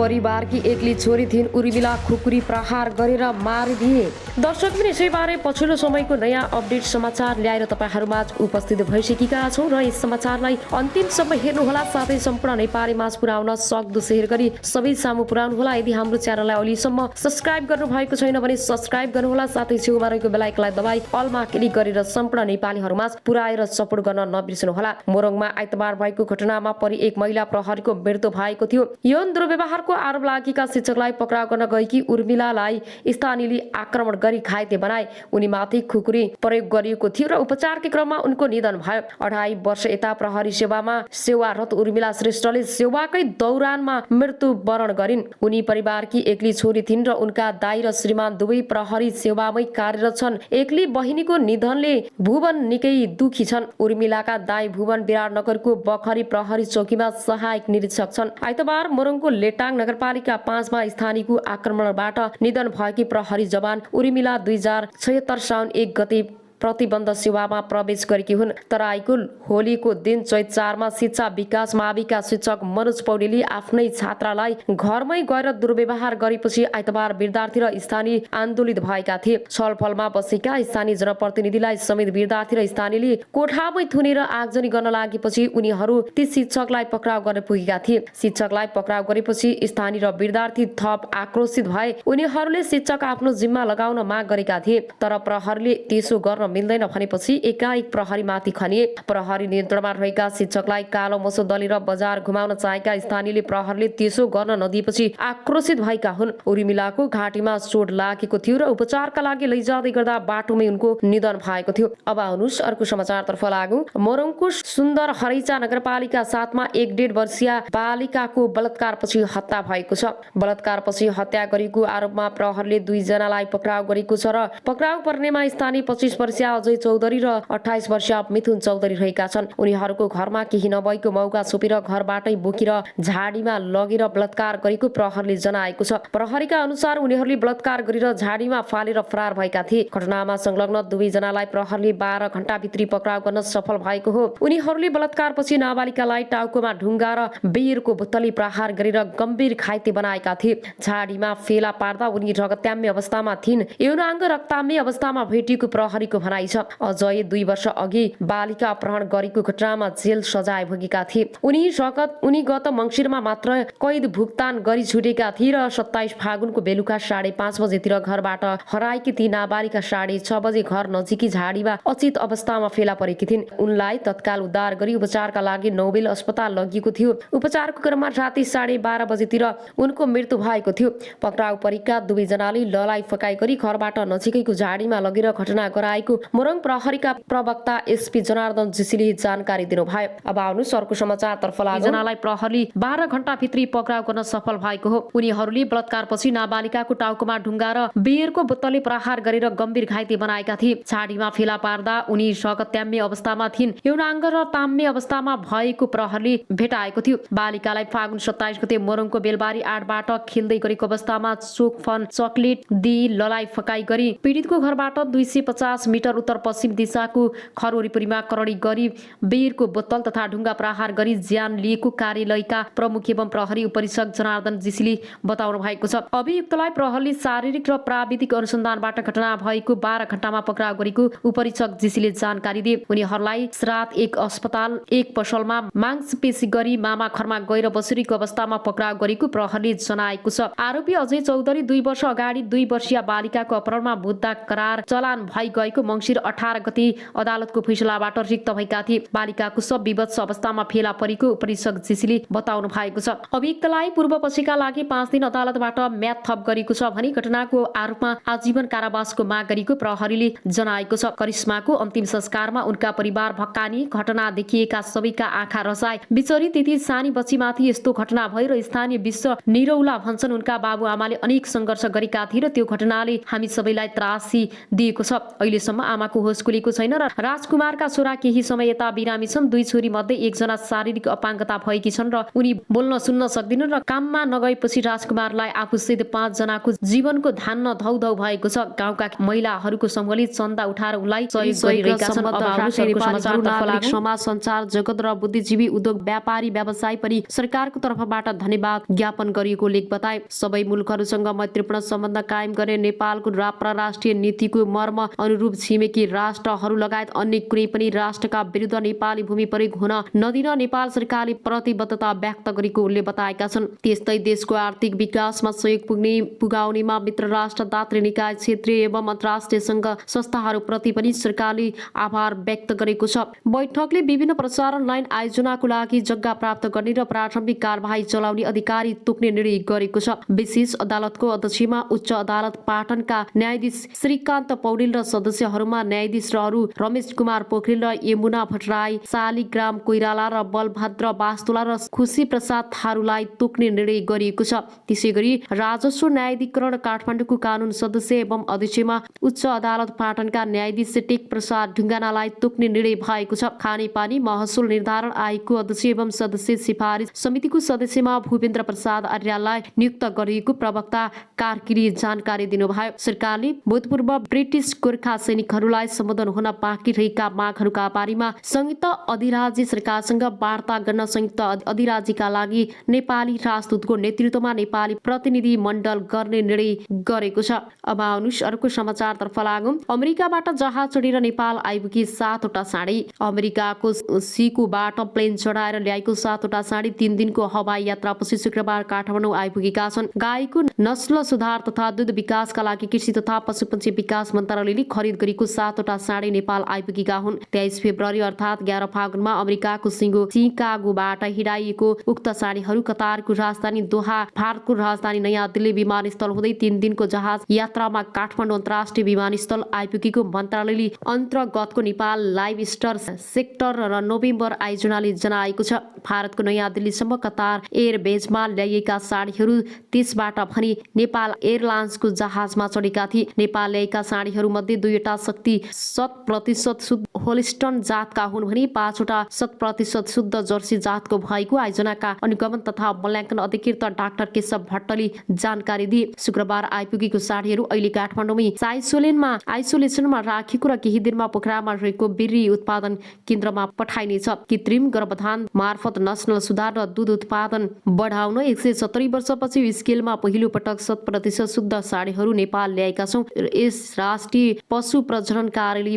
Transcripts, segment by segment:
परिवारकी एक्ली छोरी थिइन् उर्मिला खुकुरी प्रहार गरेर मारिदिए। दर्शक पनि यसैबारे पछिल्लो समयको नयाँ अपडेट समाचार ल्याएर तपाईहरुमाझ उपस्थित भइसकेका छौं र यस समाचारलाई अन्तिमसम्म हेर्नुहोला, साथै सम्पूर्ण नेपाली माझ पुर्याउन सक्दो शेयर गरी सबै सामु पुर्याउनुहोला। यदि हाम्रो च्यानललाई अहिलेसम्म सब्स्क्राइब गर्नु भएको छैन भने सब्स्क्राइब गर्नुहोला, साथै छेउमा रहेको बेल आइकनलाई दबाई अलमा क्लिक गरेर सम्पूर्ण नेपालीहरुमाझ पुर्याएर सपोर्ट गर्न नबिर्सनुहोला। मोरङमा आइतबार भएको घटनामा परि एक महिला प्रहरीको मृत्यु भएको थियो। यौन दुर्व्यवहारको आरोप लागेका शिक्षकलाई पक्राउ गर्न गएकी उर्मिलालाई स्थानीयले आक्रमण गरी घाइते बनाए। उनीमाथि खुकुरी प्रयोग गरिएको थियो र उपचारकै क्रममा उनको निधन भयो। 2.5 वर्ष यता प्रहरी सेवामा सेवारत उर्मिला श्रेष्ठले सेवाकै दौरानमा मृत्युवरण गरिन्। उनी परिवारकी एक्ली छोरी थिइन् र उनका दाइ र श्रीमान दुवै प्रहरी सेवामै कार्यरत छन्। एक्ली बहिनीको निधनले भुवन निकै दुखी छन्। उर्मिलाका दाइ भुवन विराटनगरको बखरी प्रहरी चौकीमा सहायक निरीक्षक छन्। आइतबार मोरङको लेटाङ नगरपालिका 5 मा स्थानीयको आक्रमणबाट निधन भएकी प्रहरी जवान उर्मिला 2076 साउन 1 गते प्रतिबन्ध सेवामा प्रवेश गरेकी हुन्। तराईको होलीको दिन चैत 4 मा शिक्षा विकास माविका शिक्षक मनोज पौडेलले आफ्नै छात्रालाई घरमै गएर दुर्व्यवहार गरेपछि आइतबार विद्यार्थी र स्थानीय आन्दोलित भएका थिए। छलफलमा बसेका स्थानीय जनप्रतिनिधिलाई समेत विद्यार्थी र स्थानीयले कोठामै थुनेर आगजनी गर्न लागेपछि उनीहरू ती शिक्षकलाई पक्राउ गर्न पुगेका थिए। शिक्षकलाई पक्राउ गरेपछि स्थानीय र विद्यार्थी थप आक्रोशित भए। उनीहरूले शिक्षक आफ्नो जिम्मा लगाउन माग गरेका थिए, तर प्रहरीले त्यसो गर्न मिल्दैन भनेपछि एकाएक प्रहरी माथि खनिए। प्रहरी नियन्त्रणमा रहेका शिक्षकलाई कालो मोसो दलेर बजार घुमाउन चाहेका स्थानीयले प्रहरीले त्यसो गर्न नदिएपछि आक्रोशित भएका हुन्। उर्मिलाको घाँटीमा चोट लागेको थियो र उपचारका लागि लैजाँदै गर्दा बाटोमै उनको निधन भएको थियो। अब आउनुहोस् अर्को समाचारतर्फ लागौं। मोरङको सुन्दर हरैचा नगरपालिका 7 मा 1.5 वर्षीय बालिकाको बलात्कारपछि हत्या भएको छ। बलात्कारपछि हत्या गरेको आरोपमा प्रहरीले 2 जनालाई पक्राउ गरेको छ र पक्राउ पर्नेमा स्थानीय 25 वर्षीय अजय चौधरी र 28 वर्षीय मिथुन चौधरी रहेका छन्। उनीहरूको घरमा केही नभएको मौका छोपेर घरबाटै बोकेर झाडीमा लगेर बलात्कार गरेको प्रहरीले जनाएको छ। प्रहरीका अनुसार उनीहरूले बलात्कार गरेर झाडीमा फालेर फरार भएका थिए। घटनामा संलग्न 2 जनालाई प्रहरीले 12 घण्टाभित्री पक्राउ गर्न सफल भएको हो। उनीहरूले बलात्कारपछि नाबालिकालाई टाउकोमा ढुङ्गा र बियरको बोतलले प्रहार गरेर गम्भीर घाइते बनाएका थिए। झाडीमा फेला पार्दा उनी रगत्याम्य अवस्थामा थिइन्। यौनाङ्ग रक्ताम्य अवस्थामा भेटिएको प्रहरीको भनाइ छ। अजय 2 वर्ष अघि बालिका अपहरण गरेको घटनामा जेल सजाय भोगेका थिए। उनी गत मङ्सिरमा मात्र कैद भुक्तान गरी छुटेका थिए र 27 फागुनको बेलुका 5:30 बजेतिर घरबाट हराएकी ती नाबालिका 6:30 बजे घर नजिकै झाडीमा अचेत अवस्थामा फेला परेकी थिइन्। उनलाई तत्काल उद्धार गरी उपचारका लागि नोबेल अस्पताल लगिएको थियो। उपचारको क्रममा राति 12:30 बजेतिर उनको मृत्यु भएको थियो। पक्राउ परेका 2 जनाले ललाई फकाइ गरी घरबाट नजिकैको झाडीमा लगेर घटना गराएको मोरङ प्रहरीका प्रवक्ता एसपी जनार्दन जीसीले जानकारी दिनुभयो। अब आउनुहोस् अर्को समाचारतर्फ लागौं। जनालाई प्रहरीले 12 घण्टा भित्री पक्राउ गर्न सफल भएको हो। उनीहरूले बलात्कारपछि नाबालिकाको टाउकोमा ढुङ्गा र बियरको बोतलले प्रहार गरेर गम्भीर घाइते बनाएका थिए। झाडीमा फेला पार्दा उनी रगत्याम्य अवस्थामा थिइन्। यौनाङ्ग र ताम्य अवस्थामा भएको प्रहरीले भेटाएको थियो। बालिकालाई फागुन 27 गते मोरङको बेलबारी 8 बाट खेल्दै गरेको अवस्थामा चोकफन चकलेट दिई ललाई फकाइ गरी पीडितको घरबाट 250 मिटर उत्तर पश्चिम दिशाको खर वरिपरिमा करडी गरी बियरको बोतल तथा ढुङ्गा प्रहार गरी ज्यान लिएको कार्यालयका प्रमुख एवं प्रहरी उपरीक्षक जनार्दन जीसीले बताउनु भएको छ। अभियुक्तलाई प्रहरीले शारीरिक र प्राविधिक अनुसन्धानबाट घटना भएको 12 घण्टामा पक्राउ गरेको उपरीक्षक जीसीले जानकारी दिए। उनीहरूलाई श्राद्ध 1 अस्पताल 1 पसलमा मांसपेशी गरी मामा घरमा गएर बसेको अवस्थामा पक्राउ गरेको प्रहरीले जनाएको छ। आरोपी अजय चौधरी 2 वर्ष अगाडि 2 वर्षीय बालिकाको अपहरणमा मुद्दा करार चलान भई गएको मङ्सिर 18 गते अदालतको फैसलाबाट रिक्त भएका थिए। बालिकाको सब विवत्स अवस्थामा फेला परेको उपरीक्षक जीसीले बताउनु भएको छ। अभियुक्तलाई पूर्व पक्षका लागि 5 दिन अदालतबाट म्याद थप गरेको छ भने घटनाको आरोपमा आजीवन कारावासको माग गरेको प्रहरीले जनाएको छ। करिश्माको अन्तिम संस्कारमा उनका परिवार भक्कानी घटना देखिएका सबैका आँखा रसाए। बिचरी त्यति सानी बच्चीमाथि यस्तो घटना भएर स्थानीय विश्व निरौला भन्छन्। उनका बाबुआमाले अनेक सङ्घर्ष गरेका थिए र त्यो घटनाले हामी सबैलाई त्रासी दिएको छ। अहिलेसम्म आमाको होस खुलेको छैन र राजकुमारका छोरा केही समय यता बिरामी छन्। 2 छोरी मध्ये एकजना शारीरिक अपाङ्गता भएकी छन् र उनी बोल्न सुन्न सक्दिनन् र काममा नगएपछि राजकुमारलाई आफूसहित 5 जनाको जीवनको धान्न धौधौ भएको छ। गाउँका महिलाहरूको समूहले चन्दा उठाएर उनलाई सहयोग गरिरहेका छन्। समाज सञ्चार जगत र बुद्धिजीवी उद्योग व्यापारी व्यवसाय पनि सरकारको तर्फबाट धन्यवाद ज्ञापन गरिएको लेख बताए। सबै मुलुकहरूसँग मैत्रीपूर्ण सम्बन्ध कायम गर्ने नेपालको परराष्ट्रिय नीतिको मर्म अनुरूप छिमेकी राष्ट्रहरू लगायत अन्य कुनै पनि राष्ट्रका विरुद्ध नेपाली भूमि प्रयोग हुन नदिन नेपाल सरकारले प्रतिबद्धता व्यक्त गरेको उनले बताएका छन्। त्यस्तै देशको आर्थिक विकासमा सहयोग पुगाउनेमा मित्र राष्ट्र, दात्री निकाय, क्षेत्रीय एवं अन्तर्राष्ट्रिय सङ्घ संस्थाहरूप्रति पनि सरकारले आभार व्यक्त गरेको छ। बैठकले विभिन्न प्रसारण लाइन आयोजनाको लागि जग्गा प्राप्त गर्ने र प्रारम्भिक कारबाही चलाउने अधिकारी तोक्ने निर्णय गरेको छ। विशेष अदालतको अध्यक्षमा उच्च अदालत पाटनका न्यायाधीश श्रीकान्त पौडेल र सदस्यहरूमा न्यायाधीशहरू रमेश कुमार पोखरेल र यमुना भट्टराई, शालिग्राम कोइराला र बलभद्र बास्तोला र खुशी प्रसाद थारूलाई तोक्ने निर्णय गरिएको छ। त्यसैगरी राजस्व न्यायाधिकरण काठमाडौँको कानून सदस्य एवं अध्यक्षमा उच्च अदालत पाटनका न्यायाधीश टेक प्रसाद ढुङ्गानालाई तोक्ने निर्णय भएको छ। खानेपानी महसुल निर्धारण आयोगको अध्यक्ष एवं सदस्य सिफारिस समितिको सदस्यमा भूपेन्द्र प्रसाद आर्यलाई नियुक्त गरिएको प्रवक्ता कार्कीले जानकारी दिनुभयो। सरकारले भूतपूर्व ब्रिटिस गोर्खा सैनिकहरूलाई सम्बोधन हुन बाँकी रहेका मागहरूका बारेमा संयुक्त अधिराज्य सरकारसँग वार्ता गर्न संयुक्त अधिराज्यका लागि नेपाली राजदूतको नेतृत्वमा नेपाली प्रतिनिधि मण्डल गर्ने निर्णय गरेको छ। अब आउनुहोस् अर्को समाचारतर्फ लागौं। अमेरिकाबाट जहाज चढेर नेपाल आइपुगी 7 वटा साडी। अमेरिकाको सिकुबाट प्लेन चढाएर ल्याएको 7 वटा साडी 3 दिनको हवाई यात्रापछि शुक्रबार काठमाडौँ आइपुगेका छन्। गाईको नस्ल सुधार तथा दूध विकासका लागि कृषि तथा पशुपक्षी विकास मन्त्रालयले खरिद गरेको 7 वटा साडी नेपाल आइपुगेका हुन्। 23 फेब्रुअरी अर्थात् 11 फागुनमा अमेरिकाको सिकागोबाट हिँडाइएको उक्त साडीहरू कतारको राजधानी दोहा, भारतको राजधानी नयाँ दिल्ली विमानस्थल हुँदै 3 दिनको जहाज यात्रामा काठमाडौँ अन्तर्राष्ट्रिय विमानस्थल आइपुगेको मन्त्रालयले अन्तर्गतको नेपाल लाइभ स्टार सेक्टर र नोभेम्बर आयोजनाले जनाएको छ। भारतको नयाँ दिल्लीसम्म कतार एयरवेजमा ल्याइएका साडीहरू त्यसबाट भने नेपाल एयरलाइन्सको जहाजमा चढेका थिए। नेपाल ल्याएका साडीहरू मध्ये 2 वटा शक्ति 100% शुद्ध होलिस्टन जातका हुन् भने 5 वटा 100% शुद्ध जर्सी जातको भएको आयोजनाका अनुगमन तथा मूल्याङ्कन अधिकृत डाक्टर केशव भट्टले जानकारी दिए। शुक्रबार आइपुगेको साडीहरू अहिले काठमाडौँमै आइसोलेसनमा राखिएको र केही दिनमा पोखरामा रहेको बिर्री उत्पादन केन्द्रमा पठाइनेछ। कृत्रिम गर्भधान मार्फत नस्ल सुधार र दूध उत्पादन बढाउन 170 वर्षपछि स्केलमा पहिलो पटक 100% शुद्ध साडीहरू नेपाल ल्याएका छौं। यस राष्ट्रिय पशु प्रजनन कार्यालय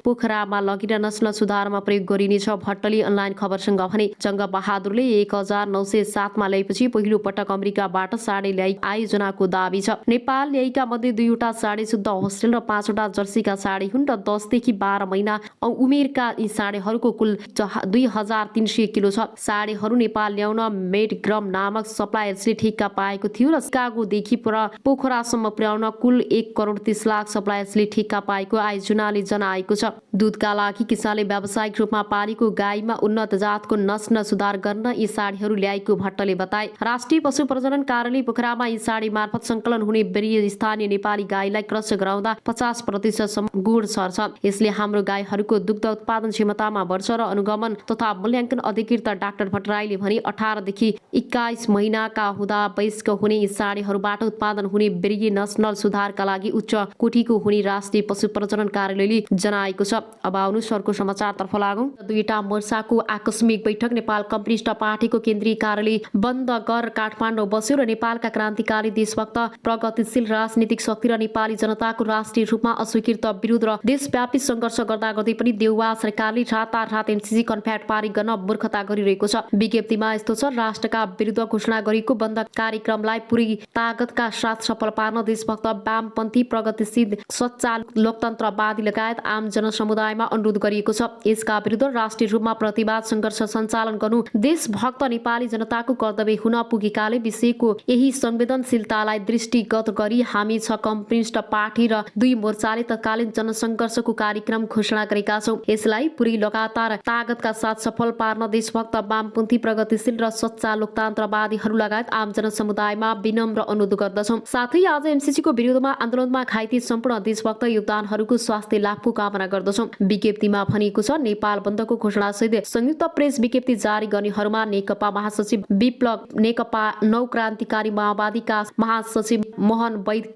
पोखरामा लगेर नस्ल सुधारमा प्रयोग गरिनेछ। भट्टले अनलाइन खबरसँग भने जङ्ग बहादुरले 1907 मा ल्याएपछि पहिलो पटक अमेरिकाबाट साडी ल्याई आयोजनाको दाबी छ। नेपाल ल्याएका मध्ये 2 वटा साडी शुद्ध होस्टेल र 5 वटा जर्सीका साडी हुन् र 10 देखि 12 महिना उमेरका यी साडीहरूको कुल 2300 किलो छ। साडीहरू नेपाल ल्याउन मेडग्रम नामक सप्लायर्सले ठेक्का पाएको थियो र सिकागोदेखि पोखरासम्म पुर्याउन कुल 1 करोड 30 लाख सप्लायर्सले ठेक्का पाएको आयोजनाले जनाएको छ। दूधका लागि किसानले व्यावसायिक रूपमा पालेको गाईमा उन्नत जातको नस्ल सुधार गर्न यी साडीहरू ल्याएको भट्टले बताए। राष्ट्रिय पशु प्रजनन कार्यालय पोखरामा यी साडी मार्फत संकलन हुने बेरिय स्थानीय नेपाली गाईलाई क्रस गराउँदा 50% सम्म गुण सर्छ। यसले हाम्रो गाईहरूको दुग्ध उत्पादन क्षमतामा बढ्छ र अनुगमन तथा मूल्याङ्कन अधिकृत डाक्टर भट्टराईले भने 18 देखि 21 महिनाका हुँदा वयस्क हुने यी साडीहरूबाट उत्पादन हुने बेरिय नस्ल सुधारका लागि उच्च कोटिको हुने राष्ट्रिय पशु प्रजनन कार्यालयले जनाएको छ। अब आउनुहोस् अर्को समाचारतर्फ लागौं। 2वटा मोर्चाको आकस्मिक बैठक। नेपाल कम्युनिस्ट पार्टीको केन्द्रीय कार्यालय बन्द गर काठमाडौँ बस्यो र नेपालका क्रान्तिकारी देशभक्त प्रगतिशील राजनीतिक शक्ति र नेपाली जनताको राष्ट्रिय रूपमा अस्वीकृत विरोध र देशव्यापी सङ्घर्ष गर्दा गर्दै पनि देउवा सरकारले रातारात एमसीसी कन्फ्याट पारित गर्न मूर्खता गरिरहेको छ। विज्ञप्तिमा यस्तो छ, राष्ट्रका विरुद्ध घोषणा गरिएको बन्द कार्यक्रमलाई पूरै तागतका साथ सफल पार्न देशभक्त वामपन्थी प्रगतिशील सच्चा लोकतन्त्रवादी लगायत आम जनसमुदायमा अनुरोध गरिएको छ। यसका विरुद्ध राष्ट्रिय रूपमा प्रतिवाद सङ्घर्ष सञ्चालन गर्नु देशभक्त नेपाली जनताको कर्तव्य हुन पुगेकाले विषयको यही संवेदनशीलतालाई दृष्टिगत गरी हामी 6 कम्युनिस्ट पार्टी र 2 मोर्चाले तत्कालीन जनसङ्घर्षको कार्यक्रम घोषणा गरेका छौं। यसलाई पूरै लगातार तागतका साथ सफल पार्न देशभक्त वामपन्थी प्रगतिशील र सच्चा लोकतन्त्रवादीहरू लगायत आम जनसमुदायमा विनम्र अनुरोध गर्दछौं। साथै आज एमसीसीको विरोधमा आन्दोलनमा घाइते सम्पूर्ण देशभक्त योगदानहरू जवानहरूको स्वास्थ्य लाभको कामना गर्दछौं। विज्ञप्तिमा भनिएको छ, नेपाल बन्दको घोषणासहित संयुक्त प्रेस विज्ञप्ति जारी गर्नेहरूमा नेकपा महासचिव विप्लव, नेकपा नौ क्रान्तिकारी माओवादीका महासचिव मोहन वैद